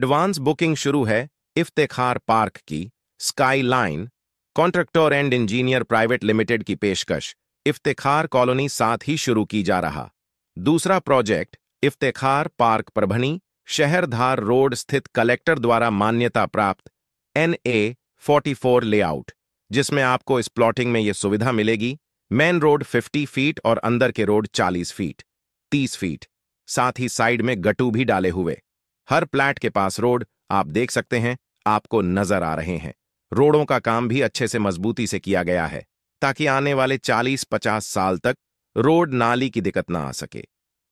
Advance booking शुरू है Iftekhar park की sky line contractor and engineer private limited की पेशकश इफ्तेखार कॉलोनी साथ ही शुरू की जा रहा। दूसरा प्रोजेक्ट इफ्तेखार पार्क परभनी शहरधार रोड स्थित कलेक्टर द्वारा मान्यता प्राप्त NA-44 लेआउट, जिसमें आपको इस प्लॉटिंग में यह सुविधा मिलेगी। मेन रोड 50 फीट और अंदर के रोड 40 फीट 30 फीट, साथ ही साइड में गट्टू भी डाले हुए। हर प्लैट के पास रोड आप देख सकते हैं, आपको नजर आ रहे हैं। रोडों का काम भी अच्छे से मजबूती से किया गया है ताकि आने वाले 40-50 साल तक रोड नाली की दिक्कत ना आ सके।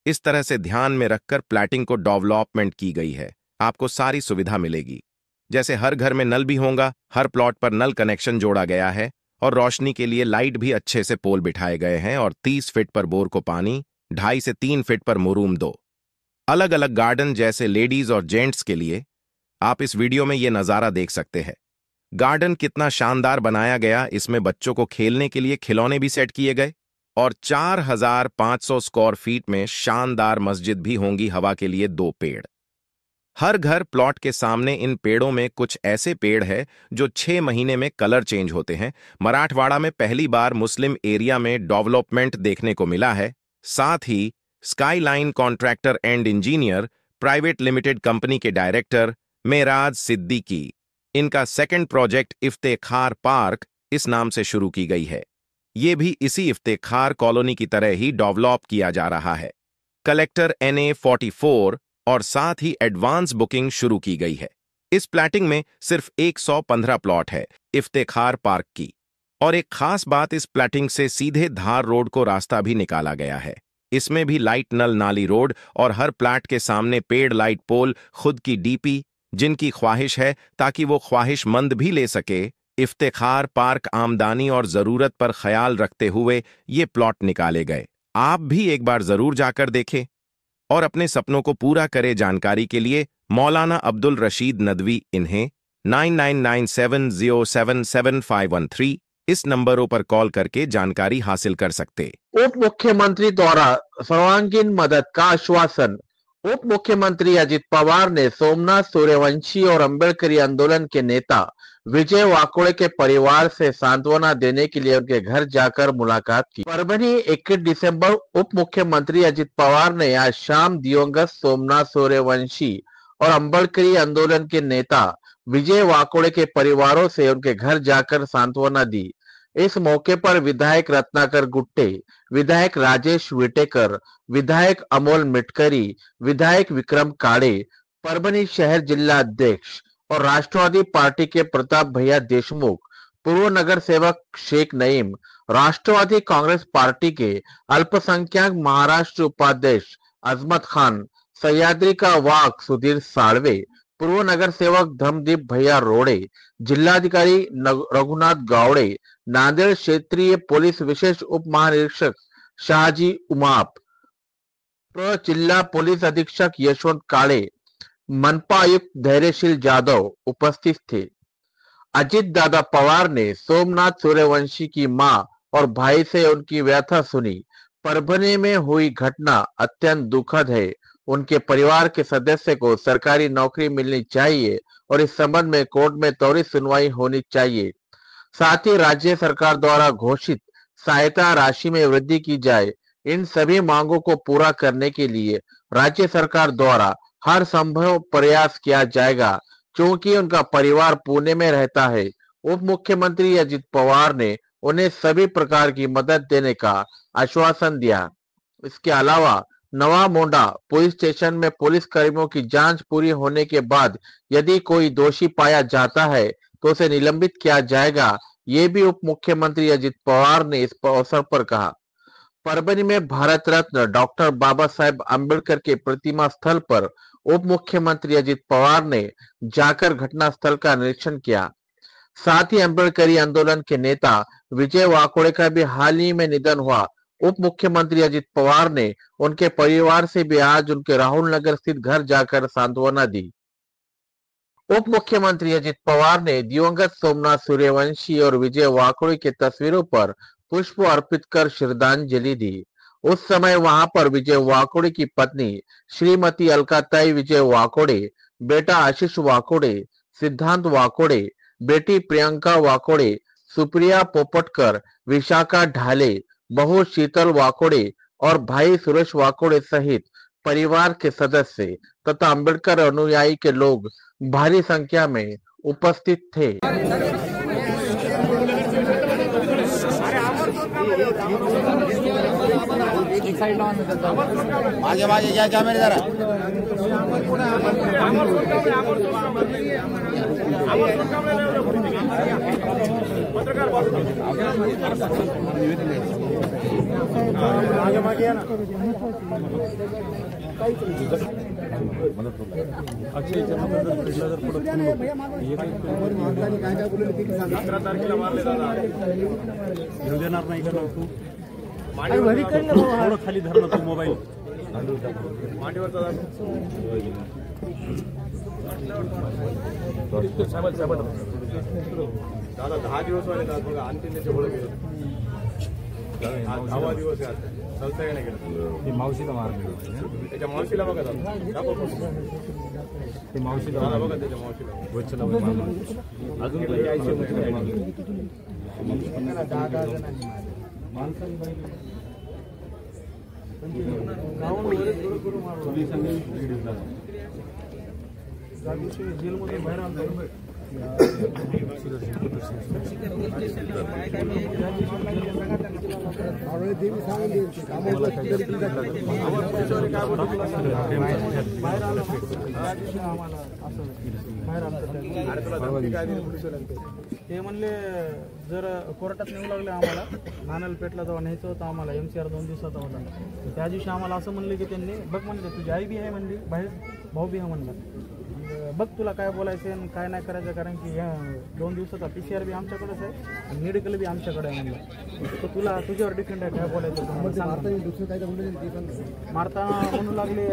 इस तरह से ध्यान में रखकर प्लैटिंग को डेवलपमेंट की गई है। आपको सारी सुविधा मिलेगी, जैसे हर घर में नल भी होगा, हर प्लॉट पर नल कनेक्शन जोड़ा गया है और रोशनी के लिए लाइट भी अच्छे से पोल बिठाए गए हैं और 30 फीट पर बोर को पानी, 2.5 से 3 फीट पर मुरूम 2। अलग अलग गार्डन जैसे लेडीज और जेंट्स के लिए आप इस वीडियो में यह नजारा देख सकते हैं। गार्डन कितना शानदार बनाया गया, इसमें बच्चों को खेलने के लिए खिलौने भी सेट किए गए और 4500 स्क्वायर फीट में शानदार मस्जिद भी होंगी। हवा के लिए 2 पेड़ हर घर प्लॉट के सामने। इन पेड़ों में कुछ ऐसे पेड़ हैं जो 6 महीने में कलर चेंज होते हैं। मराठवाड़ा में पहली बार मुस्लिम एरिया में डेवलपमेंट देखने को मिला है। साथ ही skyline contractor and engineer private limited company के डायरेक्टर मेराज सिद्दीकी, इनका सेकंड प्रोजेक्ट इफ्तेखार पार्क इस नाम से शुरू की गई है। ये भी इसी इफ्तेखार कॉलोनी की तरह ही डेवलप किया जा रहा है। कलेक्टर NA-44 और साथ ही एडवांस बुकिंग शुरू की गई है। इस प्लैटिंग में सिर्फ 115 प्लॉट है इफ्तेखार पार्क की, और एक खास बात, इस प्लैटिंग से सीधे धार रोड को रास्ता भी निकाला गया है। इसमें भी लाइट नल नाली रोड और हर प्लैट के सामने पेड़ लाइट पोल, खुद की DP, जिनकी ख्वाहिश है ताकि वो ख्वाहिशमंद भी ले सके। इफ्तेखार पार्क आमदनी और जरूरत पर ख्याल रखते हुए ये प्लॉट निकाले गए। आप भी एक बार जरूर जाकर देखें और अपने सपनों को पूरा करें। जानकारी के लिए मौलाना अब्दुल रशीद नदवी, इन्हें 9997077513 इस नंबरों पर कॉल करके जानकारी हासिल कर सकते। उप मुख्यमंत्री द्वारा सर्वांगीण मदद का आश्वासन। उप मुख्यमंत्री अजित पवार ने सोमनाथ सूर्यवंशी और अम्बेडकरी आंदोलन के नेता विजय वाकोड़े के परिवार से सांत्वना देने के लिए उनके घर जाकर मुलाकात की। परभनी 21 दिसंबर उप मुख्यमंत्री अजित पवार ने आज शाम दिवंगत सोमनाथ सूर्यवंशी और अम्बेडकरी आंदोलन के नेता विजय वाकोड़े के परिवारों से उनके घर जाकर सांत्वना दी। इस मौके पर विधायक रत्नाकर गुट्टे, विधायक राजेश विटेकर, विधायक अमोल मिटकरी, विधायक विक्रम काड़े, परभनी शहर जिला अध्यक्ष और राष्ट्रवादी पार्टी के प्रताप भैया देशमुख, पूर्व नगर सेवक शेख नईम, राष्ट्रवादी कांग्रेस पार्टी के अल्पसंख्यक महाराष्ट्र उपाध्यक्ष अजमत खान, सह्याद्री का वाघ सुधीर साळवे, पूर्व नगर सेवक धर्मदीप भैया रोड़े, जिलाधिकारी रघुनाथ गावड़े, नांदेड़ क्षेत्रीय पुलिस विशेष उप महानिरीक्षक शाहजी उमाप, जिला पुलिस अधीक्षक यशवंत काळे, मनपा आयुक्त धैर्यशील जाधव उपस्थित थे। अजित दादा पवार ने सोमनाथ सूर्यवंशी की मां और भाई से उनकी व्यथा सुनी। परभनी में हुई घटना अत्यंत दुखद है। उनके परिवार के सदस्य को सरकारी नौकरी मिलनी चाहिए और इस संबंध में कोर्ट में त्वरित सुनवाई होनी चाहिए। साथ ही राज्य सरकार द्वारा घोषित सहायता राशि में वृद्धि की जाए। इन सभी मांगों को पूरा करने के लिए राज्य सरकार द्वारा हर संभव प्रयास किया जाएगा, क्योंकि उनका परिवार पुणे में रहता है। उप मुख्यमंत्री अजित पवार ने उन्हें सभी प्रकार की मदद देने का आश्वासन दिया। इसके अलावा नवा मोंडा पुलिस स्टेशन में पुलिस कर्मियों की जांच पूरी होने के बाद यदि कोई दोषी पाया जाता है तो उसे निलंबित किया जाएगा। ये भी उप मुख्यमंत्री अजित पवार ने इस अवसर पर कहा। परभनी में भारत रत्न डॉक्टर बाबा साहेब अम्बेडकर के प्रतिमा स्थल पर उप मुख्यमंत्री अजित पवार ने जाकर घटना स्थल का निरीक्षण किया। साथ ही अम्बेडकरी आंदोलन के नेता विजय वाकोड़े का भी हाल ही में निधन हुआ। उप मुख्यमंत्री अजित पवार ने उनके परिवार से भी आज उनके राहुल नगर स्थित घर जाकर सांत्वना दी। उप मुख्यमंत्री अजित पवार ने दिवंगत सोमनाथ सूर्यवंशी और विजय वाकोड़े की तस्वीरों पर पुष्प अर्पित कर श्रद्धांजलि दी। उस समय वहां पर विजय वाकोड़े की पत्नी श्रीमती अलकाताई विजय वाकोड़े, बेटा आशीष वाकोडे, सिद्धांत वाकोडे, बेटी प्रियंका वाकोडे, सुप्रिया पोपटकर, विशाखा ढाले, बहू शीतल वाकोडे और भाई सुरेश वाकोडे सहित परिवार के सदस्य तथा अंबेडकर अनुयायी के लोग भारी संख्या में उपस्थित थे। देणार नाही का तू थोडं खाली धर ना तू मोबाईल दादा 10 दिवस वाले आणखी त्याचे ओळख 10वा दिवस आहे चलता नाही गेलं मावशीला मारले त्याच्या मावशीला बघा ते मावशीला बघा त्याच्या मावशीला अजून जेलमध्ये बाहेर आलो ते म्हणले जर कोर्टात नेऊ लागले आम्हाला नानाला पेटला तेव्हा न्यायचं होतं आम्हाला MCR 2 दिवसाचा होता त्या दिवशी आम्हाला असं म्हणले की त्यांनी बघ म्हणले तुझी आई बी आहे म्हणली बाहेर भाऊ बी आहे म्हणला बघ तुला काय बोलायचं आणि काय नाही करायचं कारण की 2 दिवसाचा PCR बी आमच्याकडेच आहे आणि मेडिकल बी आमच्याकडे आहे म्हणलं तर तुला तुझ्यावर डिपेंड आहे काय बोलायचं मारता म्हणू लागले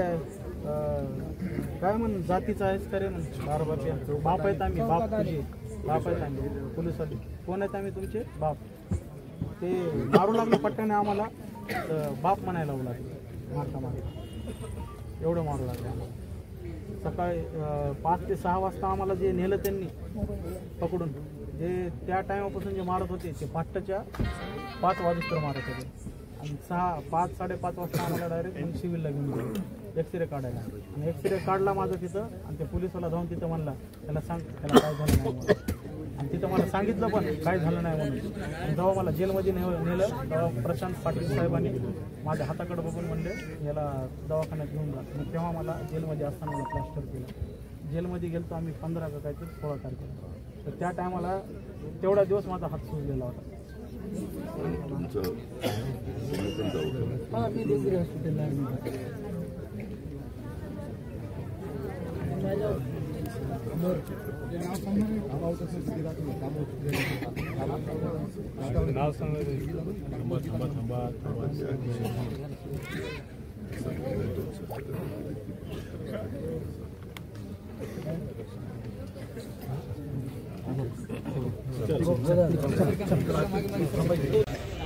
काय म्हण जातीचा आहेस करे म्हण बारबार बाप आहेत आम्ही बाप तुझे बाप आहेत आम्ही पोलिसवाले कोण आहेत आम्ही तुमचे बाप ते मारू लागले पट्ट्याने आम्हाला बाप म्हणायला लावू लागले मारता मारता एवढं मारू लागले आम्हाला सकाळी 5 ते 6 वाजता आम्हाला जे नेलं त्यांनी पकडून जे त्या टायमापासून जे मारत होते ते पहाटेच्या 5 वाजेपर्यंत मारत होते आणि 5-5:30 वाजता आम्हाला डायरेक्ट सिव्हिलला घेऊन गेलो एक्सरे काढायला आणि एक्सरे काढला माझं तिथं आणि ते पोलिसवाला जाऊन तिथं म्हणला त्याला सांग त्याला काय झालं नाही म्हणून आणि तिथं मला सांगितलं पण काय झालं नाही म्हणून आणि जेव्हा मला जेलमध्ये नेलं तेव्हा प्रशांत पाटील साहेबांनी माझ्या हाताकडे बघून म्हणले याला दवाखान्यात घेऊन जा आणि तेव्हा मला जेलमध्ये असताना मला प्लास्टर केलं जेलमध्ये गेलो आम्ही 15 का काहीतरी 16 तारखेला तर त्या टायमाला तेवढा दिवस माझा हात सुजलेला होता नाव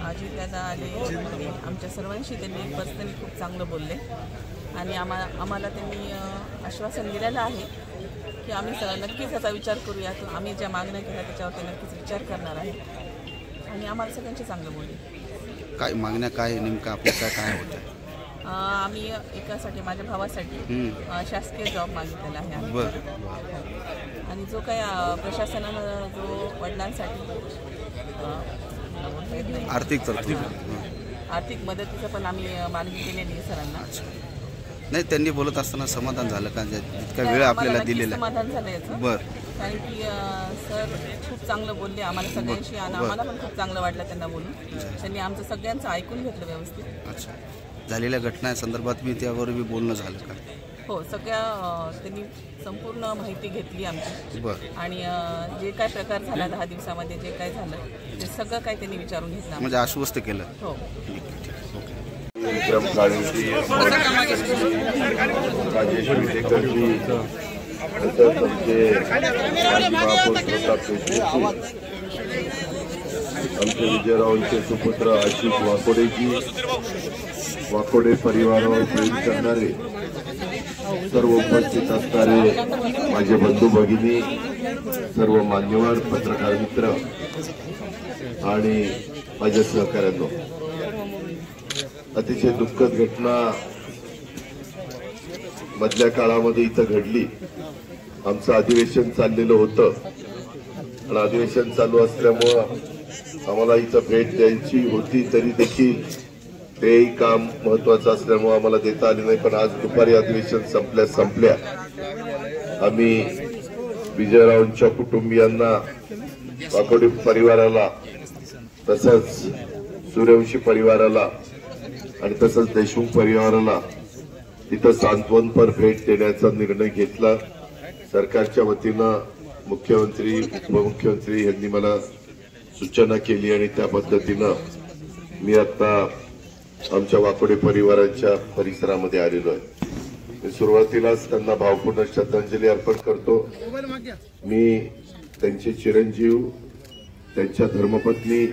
अजितदादा आले आमच्या सर्वांशी त्यांनी पर्सनली खूप चांगलं बोलले आणि आम्हाला त्यांनी आश्वासन दिलेलं आहे की आम्ही नक्कीच याचा विचार करूयात आम्ही ज्या मागण्या केल्या त्याच्यावर ते नक्कीच विचार करणार आहे आणि आम्हाला सगळ्यांशी चांगलं बोलले काय मागण्या काय नेमकं आपल्या काय होतं आम्ही एकासाठी माझ्या भावासाठी शासकीय जॉब मागितलेला आहे आणि जो काय प्रशासनानं जो वडिलांसाठी आर्थिक मदतीचं पण आम्ही मागणी केलेली आहे सरांना नाही त्यांनी बोलत असताना समाधान झालं का जितका वेळ आपल्याला दिलेला समाधान झालं याचं कारण की सर खूप चांगलं बोलले आम्हाला सगळ्यांशी आणि आम्हाला पण खूप चांगलं वाटलं त्यांना बोलून त्यांनी आमचं सगळ्यांचं ऐकून घेतलं व्यवस्थित अच्छा झालेल्या घटनांसंदर्भात मी त्यावर बी बोलणं झालं का हो सगळ्या त्यांनी संपूर्ण माहिती घेतली आमची आणि जे काय प्रकार झाला 10 दिवसामध्ये जे काय झालं ते सगळं काय त्यांनी विचारून घेतलं म्हणजे आश्वस्त केलं हो राजेश विटेकरजी आमचे विजयरावांचे सुपुत्र आशिष वाकोडेजी वाकोडे परिवारावर प्रेम करणारे सर्व उपस्थित असणारे माझे बंधू भगिनी, सर्व मान्यवर पत्रकार मित्र आणि माझ्या सहकाऱ्यांनो, अतिशय दुःखद घटना मधल्या काळामध्ये इथं घडली. आमचं अधिवेशन चाललेलं होतं आणि अधिवेशन चालू असल्यामुळं आम्हाला इथं भेट द्यायची होती, तरी देखील तेही काम महत्वाचं असल्यामुळे आम्हाला देता आले नाही. पण आज दुपारी अधिवेशन संपल्या आम्ही विजयरावांच्या कुटुंबियांना, वाकोडे परिवाराला, तसंच सूर्यवंशी परिवाराला आणि तसंच देशमुख परिवाराला तिथं सांत्वनपर भेट देण्याचा निर्णय घेतला. सरकारच्या वतीनं मुख्यमंत्री, उपमुख्यमंत्री यांनी मला सूचना केली आणि त्या पद्धतीनं मी आता आमच्या वाकोडे परिवाराच्या परिसरामध्ये आलेलो आहे. मी सुरुवातीलाच त्यांना भावपूर्ण श्रद्धांजली अर्पण करतो. मी त्यांचे चिरंजीव, त्यांच्या धर्मपत्नी,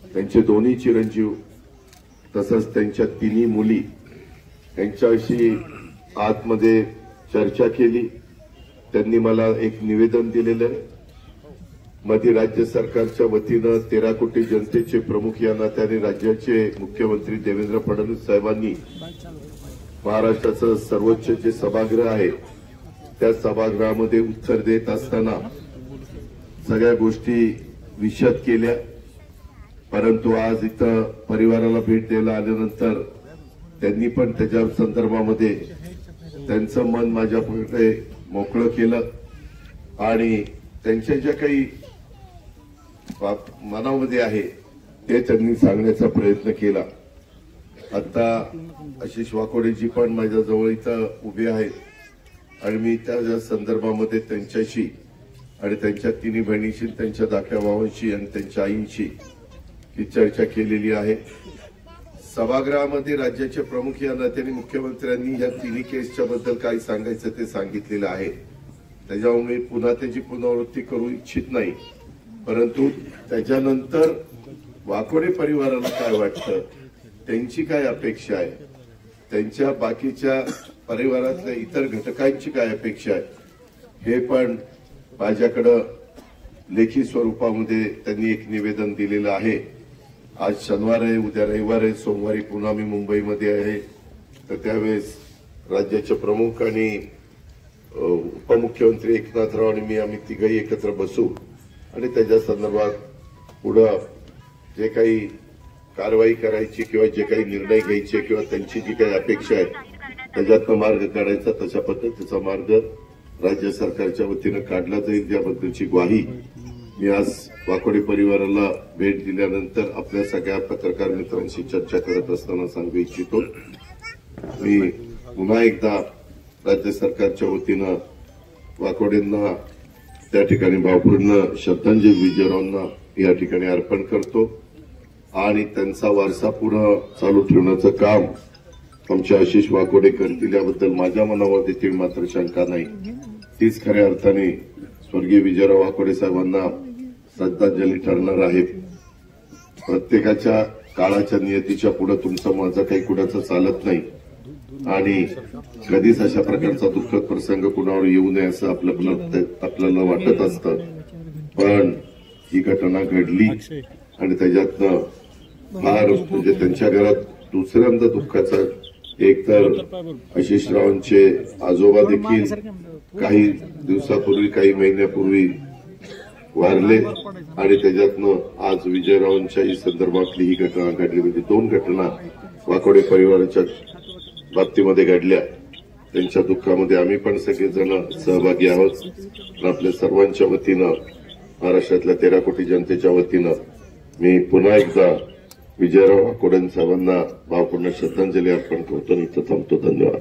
त्यांचे दोन्ही चिरंजीव, तसंच त्यांच्या तिन्ही मुली यांच्याशी आतमध्ये चर्चा केली. त्यांनी मला एक निवेदन दिलेलं आहे. मध्ये राज्य सरकारच्या वतीनं 13 कोटी जनतेचे प्रमुख या नात्याने राज्याचे मुख्यमंत्री देवेंद्र फडणवीस साहेबांनी महाराष्ट्राचं सर्वोच्च जे सभागृह आहे त्या सभागृहामध्ये उत्तर देत असताना सगळ्या गोष्टी विशद केल्या. परंतु आज इथं परिवाराला भेट द्यायला आल्यानंतर त्यांनी पण त्याच्या संदर्भामध्ये त्यांचं मन माझ्याकडे मोकळं केलं आणि त्यांच्या ज्या काही मनामध्ये आहे ते त्यांनी सांगण्याचा प्रयत्न केला. आता आशिष वाकोडेजी पण माझ्याजवळ इथं उभे आहेत आणि मी त्या संदर्भामध्ये त्यांच्याशी आणि त्यांच्या तिन्ही बहिणीशी, त्यांच्या धाकट्या भावांशी आणि त्यांच्या आईंशी ही चर्चा केलेली आहे. सभागृहामध्ये राज्याचे प्रमुख या नात्याने मुख्यमंत्र्यांनी या तिन्ही केसच्या बद्दल काय सांगायचं ते सांगितलेलं आहे. त्याच्यामुळे मी पुन्हा त्याची पुनरावृत्ती करू इच्छित नाही. परंतु त्याच्यानंतर वाकोडे परिवाराला काय वाटतं, त्यांची काय अपेक्षा आहे, त्यांच्या बाकीच्या परिवारातल्या इतर घटकांची काय अपेक्षा आहे, हे पण माझ्याकडं लेखी स्वरूपामध्ये त्यांनी एक निवेदन दिलेलं आहे. आज शनिवार आहे, उद्या रविवार आहे, सोमवारी पुन्हा मी मुंबईमध्ये आहे. तर त्यावेळेस राज्याचे प्रमुख आणि उपमुख्यमंत्री एकनाथराव आणि मी, आम्ही तिघही एकत्र बसू आणि त्याच्या संदर्भात पुढं जे काही कारवाई करायची किंवा जे काही निर्णय घ्यायचे किंवा त्यांची जी काही अपेक्षा आहे त्याच्यातनं मार्ग काढायचा, तशा पद्धतीचा मार्ग राज्य सरकारच्या वतीनं काढला जाईल, याबद्दलची ग्वाही मी आज वाकोडे परिवाराला भेट दिल्यानंतर आपल्या सगळ्या पत्रकार मित्रांशी चर्चा करत असताना सांगू इच्छितो. मी पुन्हा एकदा राज्य सरकारच्या वतीनं वाकोडेंना त्या ठिकाणी भावपूर्ण श्रद्धांजली विजयरावांना या ठिकाणी अर्पण करतो आणि त्यांचा वारसा पुढे चालू ठेवण्याचं काम आमचे आशिष वाकोडे करतील याबद्दल माझ्या मनामध्ये तीळ मात्र शंका नाही. तीच खऱ्या अर्थाने स्वर्गीय विजयराव वाकोडे साहेबांना श्रद्धांजली ठरणार आहे. प्रत्येकाच्या काळाच्या नियतीच्या पुढे तुमचं माझं काही कुणाचं चालत नाही आणि कधीच अशा प्रकारचा दुःखद प्रसंग कुणावर येऊ नये असं आपल्याला वाटत असतं. पण ही घटना घडली आणि त्याच्यातनं फार म्हणजे त्यांच्या घरात दुसऱ्यांदा दुःखाचं, एक तर आशिषरावांचे आजोबा देखील काही दिवसापूर्वी, काही महिन्यापूर्वी वारले आणि त्याच्यातनं आज विजयरावांच्याही संदर्भातली ही घटना घडली. म्हणजे 2 घटना वाकोडे परिवाराच्या बाबतीमध्ये घडल्या. त्यांच्या दुःखामध्ये आम्ही पण सगळेजण सहभागी आहोत. आपल्या सर्वांच्या वतीनं, महाराष्ट्रातल्या 13 कोटी जनतेच्या वतीनं मी पुन्हा एकदा विजयराव वाकोडे साहेबांना भावपूर्ण श्रद्धांजली अर्पण करतो आणि इथं थांबतो. धन्यवाद.